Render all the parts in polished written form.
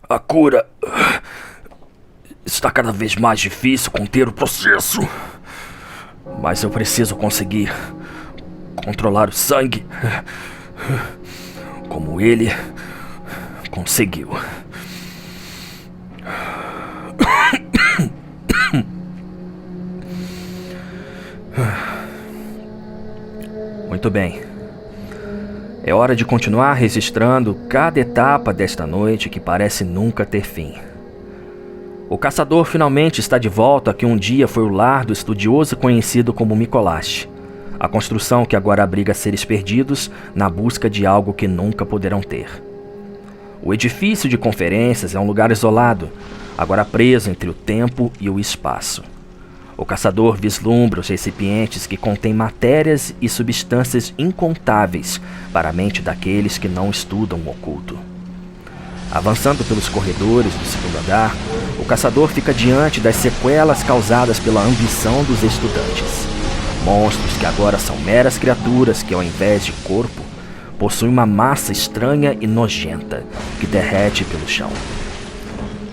A cura está cada vez mais difícil conter o processo. Mas eu preciso conseguir controlar o sangue como ele conseguiu. Muito bem. É hora de continuar registrando cada etapa desta noite que parece nunca ter fim. O caçador finalmente está de volta a que um dia foi o lar do estudioso conhecido como Micolash, a construção que agora abriga seres perdidos na busca de algo que nunca poderão ter. O edifício de conferências é um lugar isolado, agora preso entre o tempo e o espaço. O caçador vislumbra os recipientes que contêm matérias e substâncias incontáveis para a mente daqueles que não estudam o oculto. Avançando pelos corredores do segundo andar, o caçador fica diante das sequelas causadas pela ambição dos estudantes. Monstros que agora são meras criaturas que, ao invés de corpo, possuem uma massa estranha e nojenta que derrete pelo chão.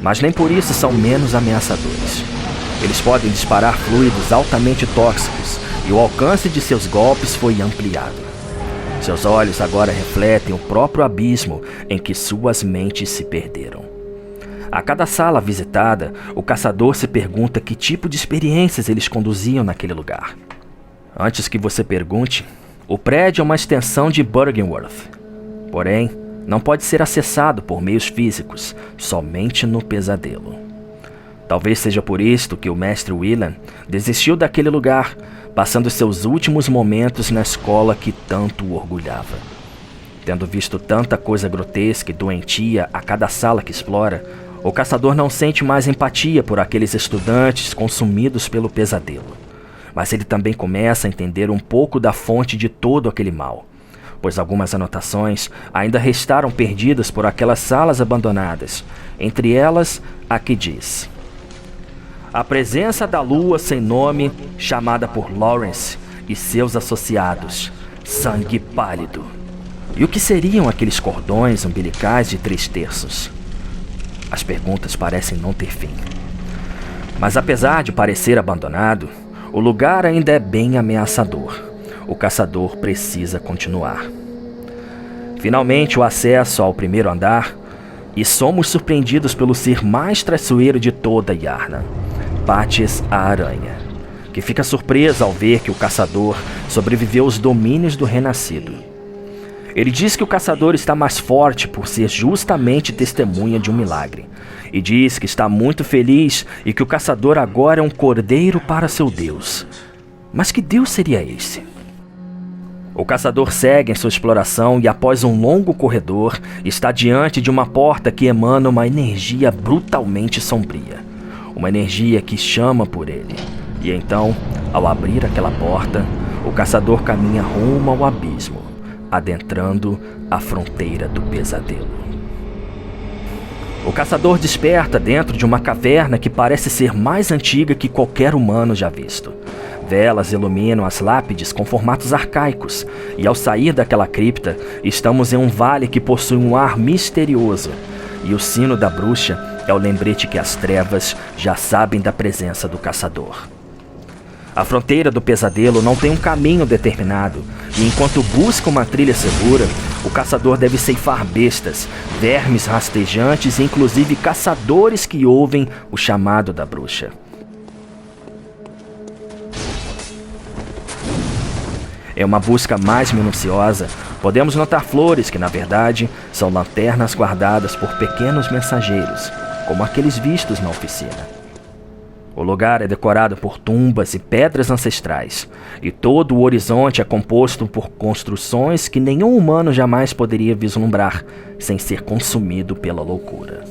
Mas nem por isso são menos ameaçadores. Eles podem disparar fluidos altamente tóxicos e o alcance de seus golpes foi ampliado. Seus olhos agora refletem o próprio abismo em que suas mentes se perderam. A cada sala visitada, o caçador se pergunta que tipo de experiências eles conduziam naquele lugar. Antes que você pergunte, o prédio é uma extensão de Byrgenwerth. Porém, não pode ser acessado por meios físicos, somente no pesadelo. Talvez seja por isto que o mestre Willan desistiu daquele lugar, passando seus últimos momentos na escola que tanto o orgulhava. Tendo visto tanta coisa grotesca e doentia a cada sala que explora, o caçador não sente mais empatia por aqueles estudantes consumidos pelo pesadelo. Mas ele também começa a entender um pouco da fonte de todo aquele mal, pois algumas anotações ainda restaram perdidas por aquelas salas abandonadas, entre elas a que diz: a presença da lua sem nome, chamada por Lawrence e seus associados, sangue pálido. E o que seriam aqueles cordões umbilicais de 3/3? As perguntas parecem não ter fim. Mas apesar de parecer abandonado, o lugar ainda é bem ameaçador. O caçador precisa continuar. Finalmente o acesso ao primeiro andar, e somos surpreendidos pelo ser mais traiçoeiro de toda Yarna, Patches a Aranha, que fica surpresa ao ver que o caçador sobreviveu aos domínios do Renascido. Ele diz que o caçador está mais forte por ser justamente testemunha de um milagre, e diz que está muito feliz e que o caçador agora é um cordeiro para seu Deus. Mas que Deus seria esse? O caçador segue em sua exploração e, após um longo corredor, está diante de uma porta que emana uma energia brutalmente sombria. Uma energia que chama por ele. E então, ao abrir aquela porta, o caçador caminha rumo ao abismo, adentrando a fronteira do pesadelo. O caçador desperta dentro de uma caverna que parece ser mais antiga que qualquer humano já visto. Velas iluminam as lápides com formatos arcaicos, e ao sair daquela cripta, estamos em um vale que possui um ar misterioso, e o sino da bruxa é o lembrete que as trevas já sabem da presença do caçador. A fronteira do pesadelo não tem um caminho determinado, e enquanto busca uma trilha segura, o caçador deve ceifar bestas, vermes rastejantes e inclusive caçadores que ouvem o chamado da bruxa. Em uma busca mais minuciosa, podemos notar flores que, na verdade, são lanternas guardadas por pequenos mensageiros, como aqueles vistos na oficina. O lugar é decorado por tumbas e pedras ancestrais, e todo o horizonte é composto por construções que nenhum humano jamais poderia vislumbrar, sem ser consumido pela loucura.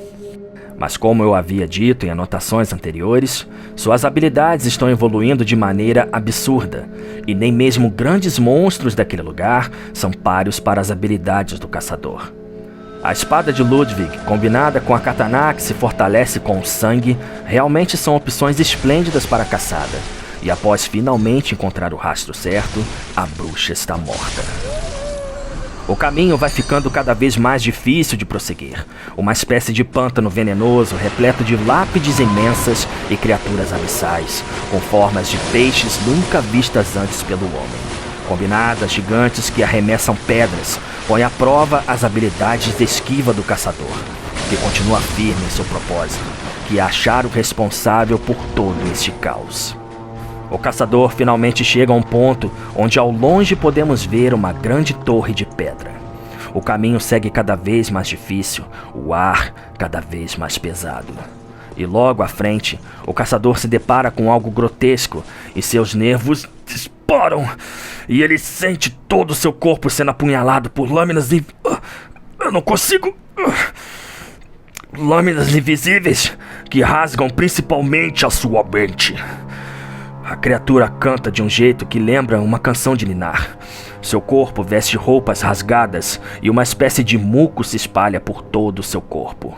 Mas como eu havia dito em anotações anteriores, suas habilidades estão evoluindo de maneira absurda, e nem mesmo grandes monstros daquele lugar são páreos para as habilidades do caçador. A espada de Ludwig, combinada com a katana que se fortalece com o sangue, realmente são opções esplêndidas para a caçada. E após finalmente encontrar o rastro certo, a bruxa está morta. O caminho vai ficando cada vez mais difícil de prosseguir. Uma espécie de pântano venenoso, repleto de lápides imensas e criaturas abissais, com formas de peixes nunca vistas antes pelo homem. Combinadas gigantes que arremessam pedras, põem à prova as habilidades de esquiva do caçador, que continua firme em seu propósito, que é achar o responsável por todo este caos. O caçador finalmente chega a um ponto onde ao longe podemos ver uma grande torre de pedra. O caminho segue cada vez mais difícil, o ar cada vez mais pesado. E logo à frente, o caçador se depara com algo grotesco e seus nervos disparam. E ele sente todo o seu corpo sendo apunhalado por lâminas eu não consigo... Lâminas invisíveis que rasgam principalmente a sua mente. A criatura canta de um jeito que lembra uma canção de ninar. Seu corpo veste roupas rasgadas e uma espécie de muco se espalha por todo o seu corpo.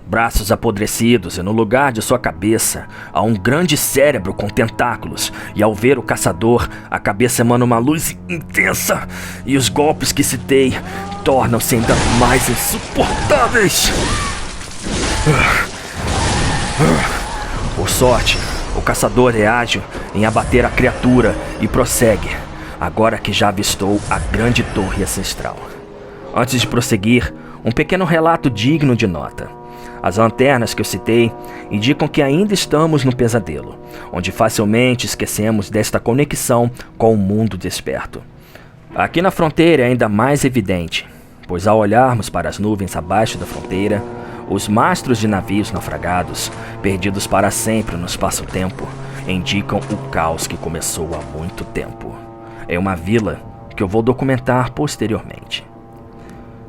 Braços apodrecidos e no lugar de sua cabeça há um grande cérebro com tentáculos, e ao ver o caçador, a cabeça emana uma luz intensa e os golpes que citei tornam-se ainda mais insuportáveis. Por sorte, o caçador é ágil em abater a criatura e prossegue, agora que já avistou a grande torre ancestral. Antes de prosseguir, um pequeno relato digno de nota. As lanternas que eu citei indicam que ainda estamos no pesadelo, onde facilmente esquecemos desta conexão com o mundo desperto. Aqui na fronteira é ainda mais evidente, pois ao olharmos para as nuvens abaixo da fronteira, os mastros de navios naufragados, perdidos para sempre no espaço-tempo, indicam o caos que começou há muito tempo. É uma vila que eu vou documentar posteriormente.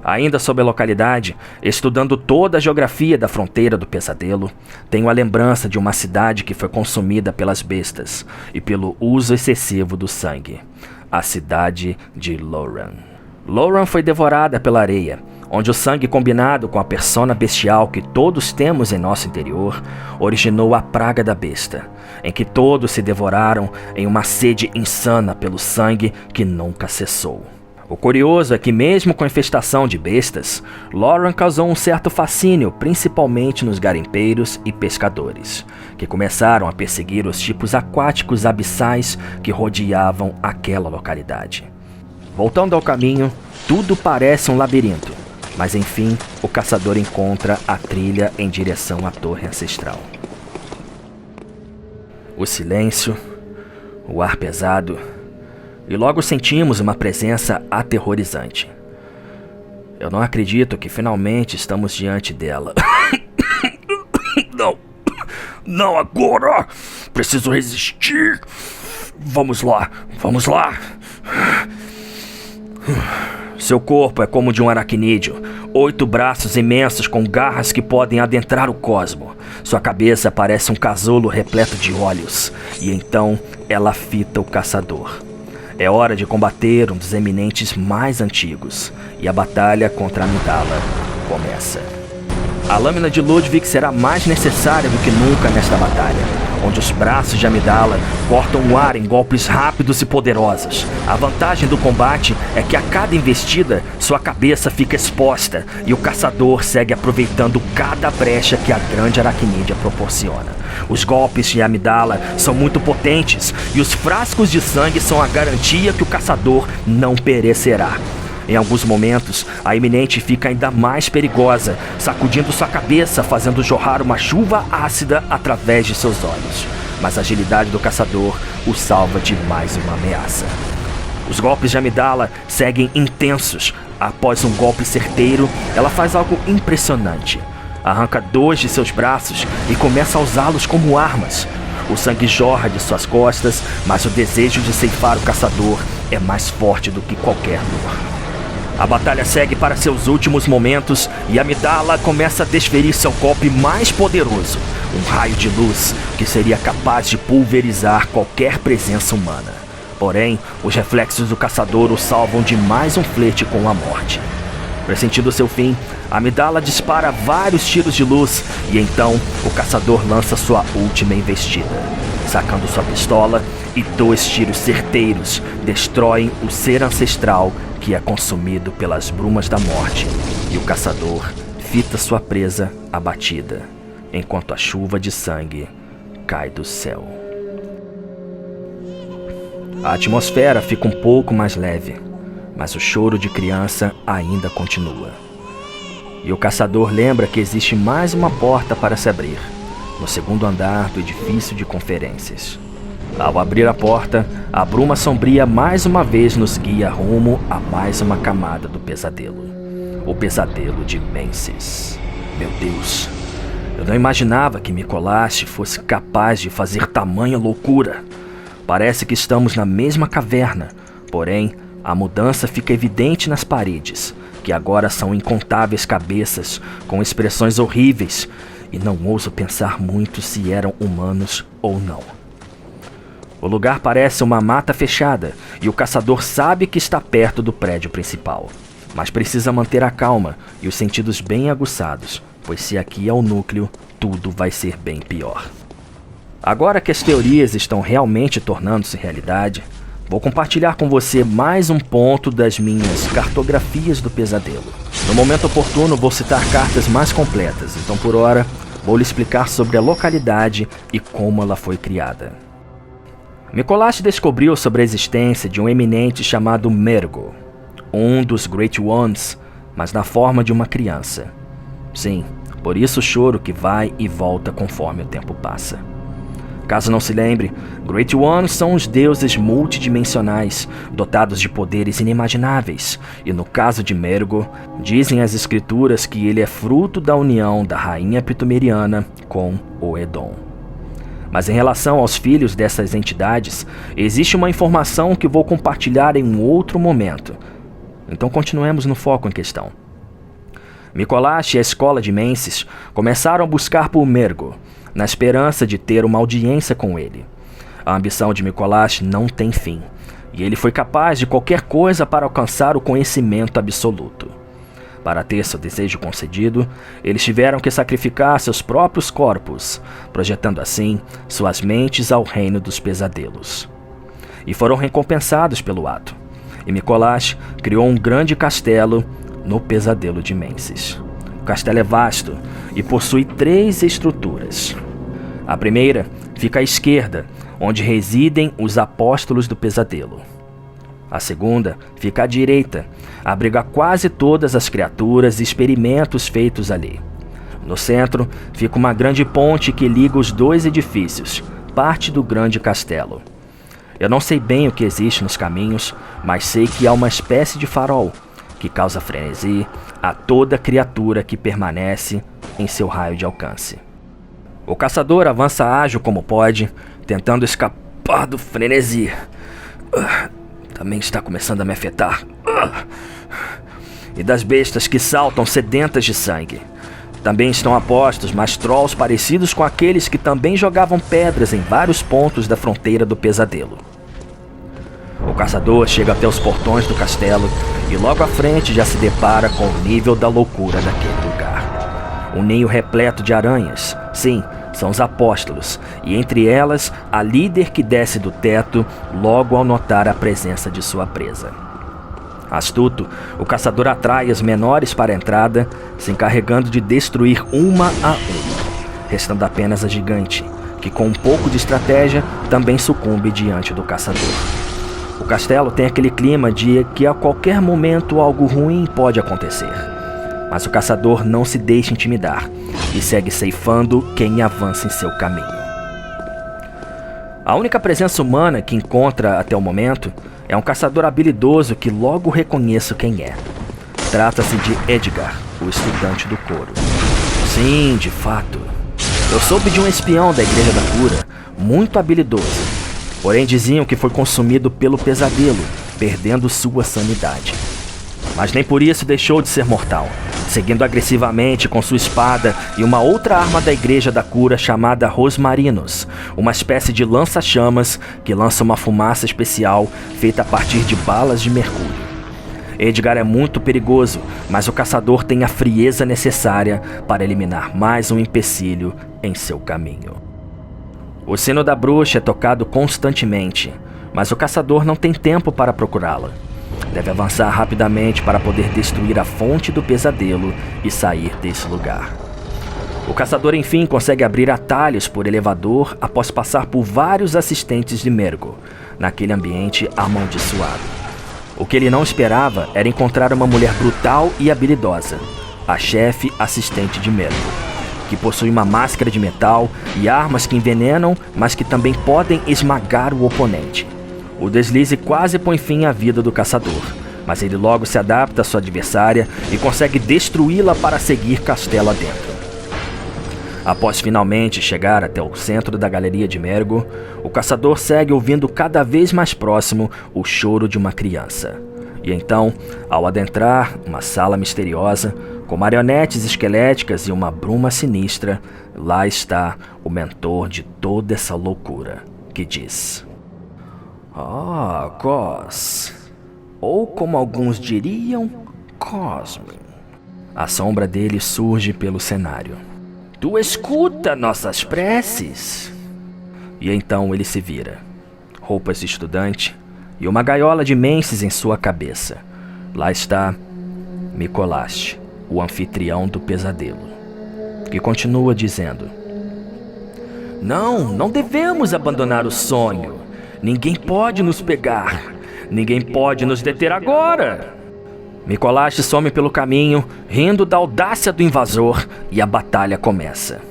Ainda sobre a localidade, estudando toda a geografia da fronteira do pesadelo, tenho a lembrança de uma cidade que foi consumida pelas bestas e pelo uso excessivo do sangue. A cidade de Loran. Loran foi devorada pela areia, onde o sangue combinado com a persona bestial que todos temos em nosso interior, originou a praga da besta, em que todos se devoraram em uma sede insana pelo sangue que nunca cessou. O curioso é que mesmo com a infestação de bestas, Loran causou um certo fascínio principalmente nos garimpeiros e pescadores, que começaram a perseguir os tipos aquáticos abissais que rodeavam aquela localidade. Voltando ao caminho, tudo parece um labirinto, mas enfim, o caçador encontra a trilha em direção à torre ancestral. O silêncio, o ar pesado, e logo sentimos uma presença aterrorizante. Eu não acredito que finalmente estamos diante dela. Não agora! Preciso resistir! Vamos lá! Seu corpo é como o de um aracnídeo, 8 braços imensos com garras que podem adentrar o cosmo. Sua cabeça parece um casulo repleto de olhos, e então ela fita o caçador. É hora de combater um dos eminentes mais antigos, e a batalha contra a Amidala começa. A lâmina de Ludwig será mais necessária do que nunca nesta batalha, onde os braços de Amidala cortam o ar em golpes rápidos e poderosos. A vantagem do combate é que a cada investida, sua cabeça fica exposta e o caçador segue aproveitando cada brecha que a grande aracnídea proporciona. Os golpes de Amidala são muito potentes e os frascos de sangue são a garantia que o caçador não perecerá. Em alguns momentos, a iminente fica ainda mais perigosa, sacudindo sua cabeça, fazendo jorrar uma chuva ácida através de seus olhos. Mas a agilidade do caçador o salva de mais uma ameaça. Os golpes de Amidala seguem intensos. Após um golpe certeiro, ela faz algo impressionante. Arranca 2 de seus braços e começa a usá-los como armas. O sangue jorra de suas costas, mas o desejo de ceifar o caçador é mais forte do que qualquer dor. A batalha segue para seus últimos momentos e Amidala começa a desferir seu golpe mais poderoso, um raio de luz que seria capaz de pulverizar qualquer presença humana. Porém, os reflexos do caçador o salvam de mais um flerte com a morte. Pressentindo seu fim, Amidala dispara vários tiros de luz e então o caçador lança sua última investida. Sacando sua pistola e 2 tiros certeiros destroem o ser ancestral que é consumido pelas brumas da morte, e o caçador fita sua presa abatida, enquanto a chuva de sangue cai do céu. A atmosfera fica um pouco mais leve, mas o choro de criança ainda continua. E o caçador lembra que existe mais uma porta para se abrir, no segundo andar do edifício de conferências. Ao abrir a porta, a bruma sombria mais uma vez nos guia rumo a mais uma camada do pesadelo. O pesadelo de Menses. Meu Deus, eu não imaginava que Micolache fosse capaz de fazer tamanha loucura. Parece que estamos na mesma caverna, porém, a mudança fica evidente nas paredes, que agora são incontáveis cabeças com expressões horríveis, e não ouso pensar muito se eram humanos ou não. O lugar parece uma mata fechada, e o caçador sabe que está perto do prédio principal, mas precisa manter a calma e os sentidos bem aguçados, pois se aqui é o núcleo, tudo vai ser bem pior. Agora que as teorias estão realmente tornando-se realidade, vou compartilhar com você mais um ponto das minhas cartografias do pesadelo. No momento oportuno vou citar cartas mais completas, então por hora vou lhe explicar sobre a localidade e como ela foi criada. Micolache descobriu sobre a existência de um eminente chamado Mergo, um dos Great Ones, mas na forma de uma criança. Sim, por isso o choro que vai e volta conforme o tempo passa. Caso não se lembre, Great Ones são os deuses multidimensionais, dotados de poderes inimagináveis, e no caso de Mergo, dizem as escrituras que ele é fruto da união da rainha Pitumeriana com o Edom. Mas em relação aos filhos dessas entidades, existe uma informação que vou compartilhar em um outro momento. Então continuemos no foco em questão. Micolache e a escola de Menses começaram a buscar por Mergo, na esperança de ter uma audiência com ele. A ambição de Micolache não tem fim, e ele foi capaz de qualquer coisa para alcançar o conhecimento absoluto. Para ter seu desejo concedido, eles tiveram que sacrificar seus próprios corpos, projetando assim suas mentes ao reino dos pesadelos. E foram recompensados pelo ato, e Micolache criou um grande castelo no pesadelo de Menses. O castelo é vasto e possui 3 estruturas. A primeira fica à esquerda, onde residem os apóstolos do pesadelo. A segunda fica à direita, abriga quase todas as criaturas e experimentos feitos ali. No centro fica uma grande ponte que liga os 2 edifícios, parte do grande castelo. Eu não sei bem o que existe nos caminhos, mas sei que há uma espécie de farol, que causa frenesi a toda criatura que permanece em seu raio de alcance. O caçador avança ágil como pode, tentando escapar do frenesi. Também está começando a me afetar. E das bestas que saltam sedentas de sangue. Também estão a postos mais trolls parecidos com aqueles que também jogavam pedras em vários pontos da fronteira do pesadelo. O caçador chega até os portões do castelo e logo à frente já se depara com o nível da loucura daquele lugar. Um ninho repleto de aranhas, sim, são os apóstolos, e entre elas a líder que desce do teto logo ao notar a presença de sua presa. Astuto, o caçador atrai as menores para a entrada, se encarregando de destruir uma a uma, restando apenas a gigante, que com um pouco de estratégia também sucumbe diante do caçador. O castelo tem aquele clima de que a qualquer momento algo ruim pode acontecer. Mas o caçador não se deixa intimidar e segue ceifando quem avança em seu caminho. A única presença humana que encontra até o momento é um caçador habilidoso que logo reconheço quem é. Trata-se de Edgar, o estudante do coro. Sim, de fato. Eu soube de um espião da Igreja da Cura, muito habilidoso. Porém diziam que foi consumido pelo pesadelo, perdendo sua sanidade. Mas nem por isso deixou de ser mortal, seguindo agressivamente com sua espada e uma outra arma da Igreja da Cura chamada Rosmarinos, uma espécie de lança-chamas que lança uma fumaça especial feita a partir de balas de mercúrio. Edgar é muito perigoso, mas o caçador tem a frieza necessária para eliminar mais um empecilho em seu caminho. O sino da bruxa é tocado constantemente, mas o caçador não tem tempo para procurá-la. Deve avançar rapidamente para poder destruir a fonte do pesadelo e sair desse lugar. O caçador enfim consegue abrir atalhos por elevador após passar por vários assistentes de Mergo, naquele ambiente amaldiçoado. O que ele não esperava era encontrar uma mulher brutal e habilidosa, a chefe assistente de Mergo, que possui uma máscara de metal e armas que envenenam, mas que também podem esmagar o oponente. O deslize quase põe fim à vida do caçador, mas ele logo se adapta à sua adversária e consegue destruí-la para seguir castelo adentro. Após finalmente chegar até o centro da galeria de Mergo, o caçador segue ouvindo cada vez mais próximo o choro de uma criança. E então, ao adentrar uma sala misteriosa, com marionetes esqueléticas e uma bruma sinistra, lá está o mentor de toda essa loucura, que diz: "Ah, Cos. Ou como alguns diriam, Cosme." A sombra dele surge pelo cenário. "Tu escuta nossas preces?" E então ele se vira. Roupas de estudante e uma gaiola de menses em sua cabeça. Lá está Micolaste, o anfitrião do pesadelo, que continua dizendo: Não devemos abandonar o sonho. Ninguém pode nos pegar. Ninguém pode nos deter agora." Micolaste some pelo caminho, rindo da audácia do invasor, e a batalha começa.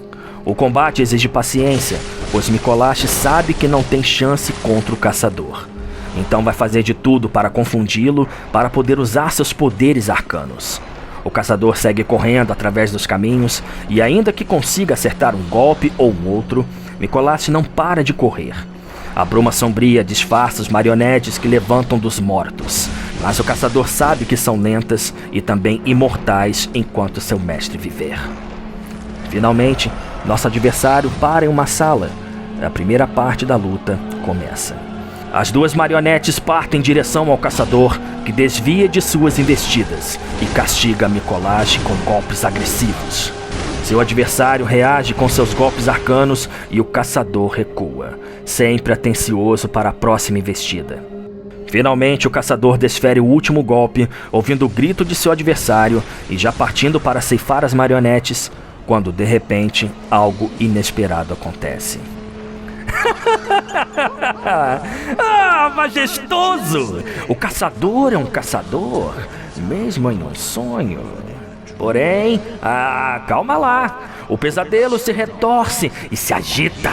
O combate exige paciência, pois Micolaste sabe que não tem chance contra o caçador. Então vai fazer de tudo para confundi-lo, para poder usar seus poderes arcanos. O caçador segue correndo através dos caminhos, e ainda que consiga acertar um golpe ou um outro, Micolaste não para de correr. A bruma sombria disfarça os marionetes que levantam dos mortos, mas o caçador sabe que são lentas e também imortais enquanto seu mestre viver. Finalmente, nosso adversário para em uma sala. A primeira parte da luta começa. As duas marionetes partem em direção ao caçador, que desvia de suas investidas e castiga Micolaste com golpes agressivos. Seu adversário reage com seus golpes arcanos e o caçador recua, sempre atencioso para a próxima investida. Finalmente, o caçador desfere o último golpe, ouvindo o grito de seu adversário e já partindo para ceifar as marionetes, quando de repente algo inesperado acontece. Ah, majestoso! O caçador é um caçador, mesmo em um sonho. Porém, calma lá. O pesadelo se retorce e se agita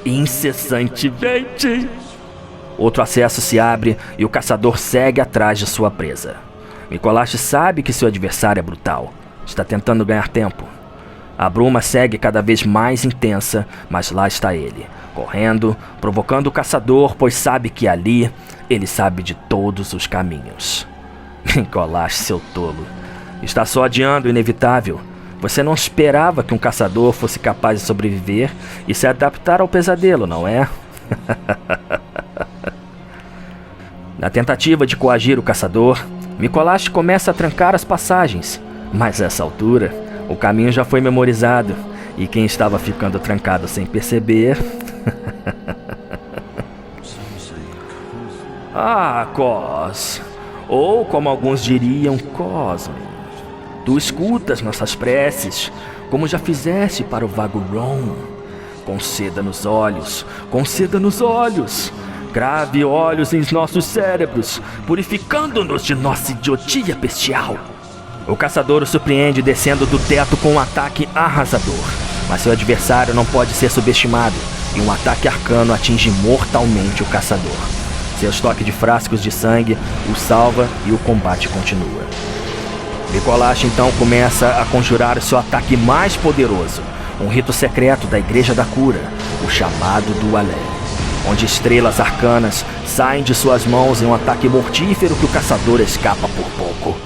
incessantemente. Outro acesso se abre e o caçador segue atrás de sua presa. Micolaste sabe que seu adversário é brutal. Está tentando ganhar tempo. A bruma segue cada vez mais intensa, mas lá está ele, correndo, provocando o caçador, pois sabe que ali ele sabe de todos os caminhos. Micolaste, seu tolo. Está só adiando o inevitável. Você não esperava que um caçador fosse capaz de sobreviver e se adaptar ao pesadelo, não é? Na tentativa de coagir o caçador, Micolaste começa a trancar as passagens, mas a essa altura, o caminho já foi memorizado e quem estava ficando trancado sem perceber... Cos, ou como alguns diriam, Cosme. Tu escutas nossas preces, como já fizeste para o vago Ron. Conceda-nos olhos, conceda-nos olhos. Grave olhos em nossos cérebros, purificando-nos de nossa idiotia bestial. O caçador o surpreende descendo do teto com um ataque arrasador, mas seu adversário não pode ser subestimado, e um ataque arcano atinge mortalmente o caçador. Seu estoque de frascos de sangue o salva e o combate continua. Micolaste então começa a conjurar seu ataque mais poderoso, um rito secreto da Igreja da Cura, o chamado do Alé, onde estrelas arcanas saem de suas mãos em um ataque mortífero que o caçador escapa por pouco.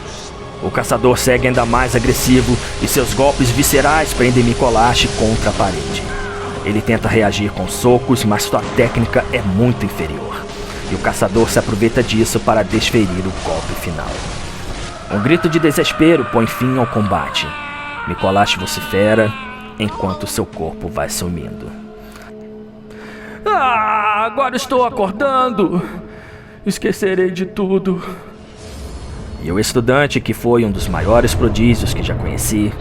O caçador segue ainda mais agressivo e seus golpes viscerais prendem Micolaste contra a parede. Ele tenta reagir com socos, mas sua técnica é muito inferior, e o caçador se aproveita disso para desferir o golpe final. Um grito de desespero põe fim ao combate. Micolaste vocifera enquanto seu corpo vai sumindo. Agora estou acordando. Esquecerei de tudo. E o estudante, que foi um dos maiores prodígios que já conheci,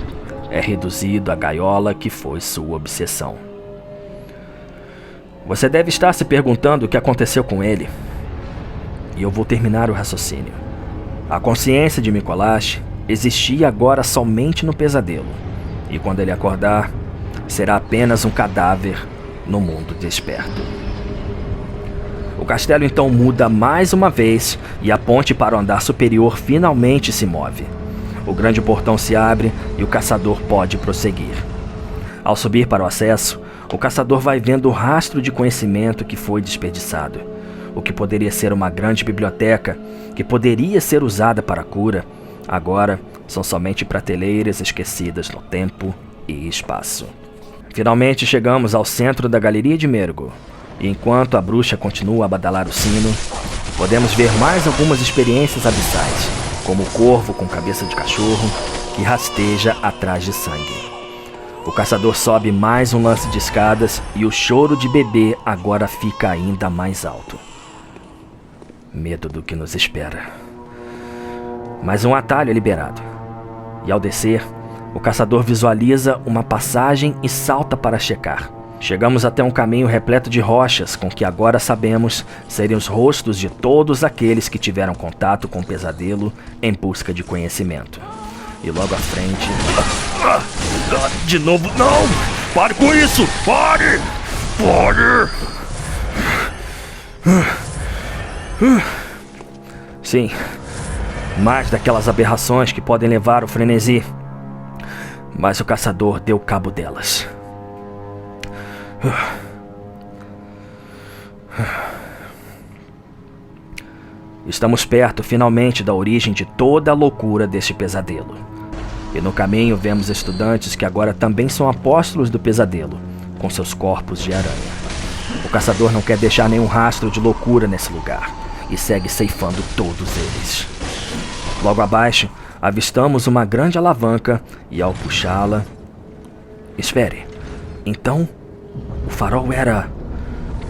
é reduzido à gaiola que foi sua obsessão. Você deve estar se perguntando o que aconteceu com ele. E eu vou terminar o raciocínio. A consciência de Micolash existia agora somente no pesadelo. E quando ele acordar, será apenas um cadáver no mundo desperto. O castelo então muda mais uma vez e a ponte para o andar superior finalmente se move. O grande portão se abre e o caçador pode prosseguir. Ao subir para o acesso, o caçador vai vendo o rastro de conhecimento que foi desperdiçado. O que poderia ser uma grande biblioteca, que poderia ser usada para a cura, agora são somente prateleiras esquecidas no tempo e espaço. Finalmente chegamos ao centro da Galeria de Mergo, e enquanto a bruxa continua a badalar o sino, podemos ver mais algumas experiências abissais, como o corvo com cabeça de cachorro, que rasteja atrás de sangue. O caçador sobe mais um lance de escadas e o choro de bebê agora fica ainda mais alto. Medo do que nos espera. Mas um atalho é liberado. E ao descer, o caçador visualiza uma passagem e salta para checar. Chegamos até um caminho repleto de rochas com que agora sabemos serem os rostos de todos aqueles que tiveram contato com o pesadelo em busca de conhecimento. E logo à frente... De novo, não! Pare com isso! Pare! Pare! Sim, mais daquelas aberrações que podem levar ao frenesi. Mas o caçador deu cabo delas. Estamos perto, finalmente, da origem de toda a loucura deste pesadelo. E no caminho vemos estudantes que agora também são apóstolos do pesadelo, com seus corpos de aranha. O caçador não quer deixar nenhum rastro de loucura nesse lugar, e segue ceifando todos eles. Logo abaixo, avistamos uma grande alavanca, e ao puxá-la... Espere, então o farol era...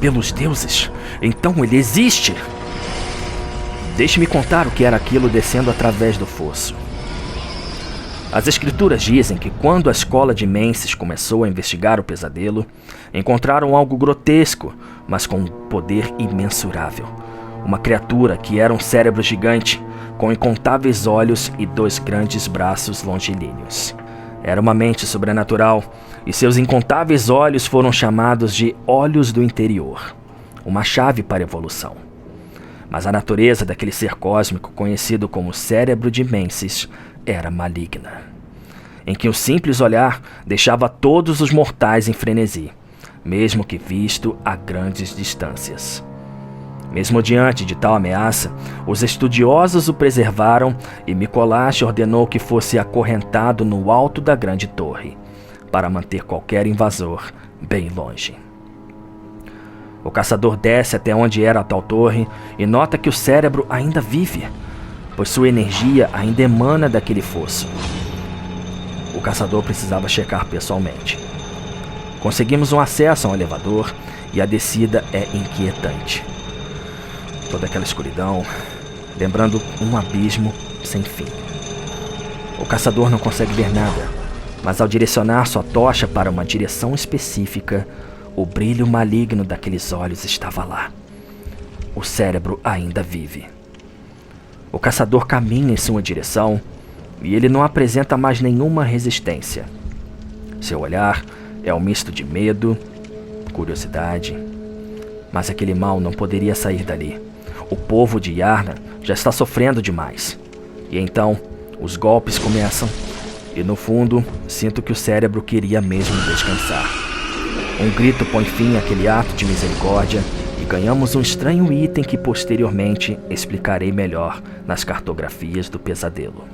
pelos deuses? Então ele existe! Deixe-me contar o que era aquilo descendo através do fosso. As escrituras dizem que quando a escola de Menses começou a investigar o pesadelo, encontraram algo grotesco, mas com um poder imensurável. Uma criatura que era um cérebro gigante, com incontáveis olhos e 2 grandes braços longilíneos. Era uma mente sobrenatural, e seus incontáveis olhos foram chamados de Olhos do Interior, uma chave para a evolução. Mas a natureza daquele ser cósmico conhecido como Cérebro de Menses era maligna, em que o simples olhar deixava todos os mortais em frenesi, mesmo que visto a grandes distâncias. Mesmo diante de tal ameaça, os estudiosos o preservaram e Micolash ordenou que fosse acorrentado no alto da grande torre, para manter qualquer invasor bem longe. O caçador desce até onde era a tal torre e nota que o cérebro ainda vive, pois sua energia ainda emana daquele fosso. O caçador precisava checar pessoalmente. Conseguimos um acesso a um elevador e a descida é inquietante. Toda aquela escuridão, lembrando um abismo sem fim. O caçador não consegue ver nada, mas ao direcionar sua tocha para uma direção específica, o brilho maligno daqueles olhos estava lá. O cérebro ainda vive. O caçador caminha em sua direção e ele não apresenta mais nenhuma resistência. Seu olhar é um misto de medo, curiosidade, mas aquele mal não poderia sair dali. O povo de Yarna já está sofrendo demais. E então, os golpes começam e no fundo, sinto que o cérebro queria mesmo descansar. Um grito põe fim àquele ato de misericórdia e ganhamos um estranho item que posteriormente explicarei melhor nas cartografias do pesadelo.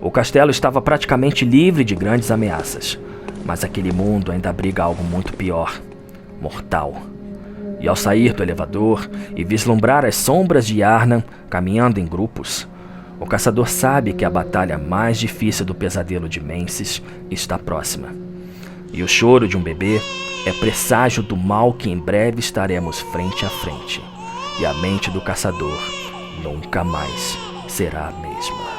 O castelo estava praticamente livre de grandes ameaças, mas aquele mundo ainda abriga algo muito pior, mortal. E ao sair do elevador e vislumbrar as sombras de Yarnan caminhando em grupos, o caçador sabe que a batalha mais difícil do pesadelo de Menses está próxima. E o choro de um bebê é presságio do mal que em breve estaremos frente a frente. E a mente do caçador nunca mais será a mesma.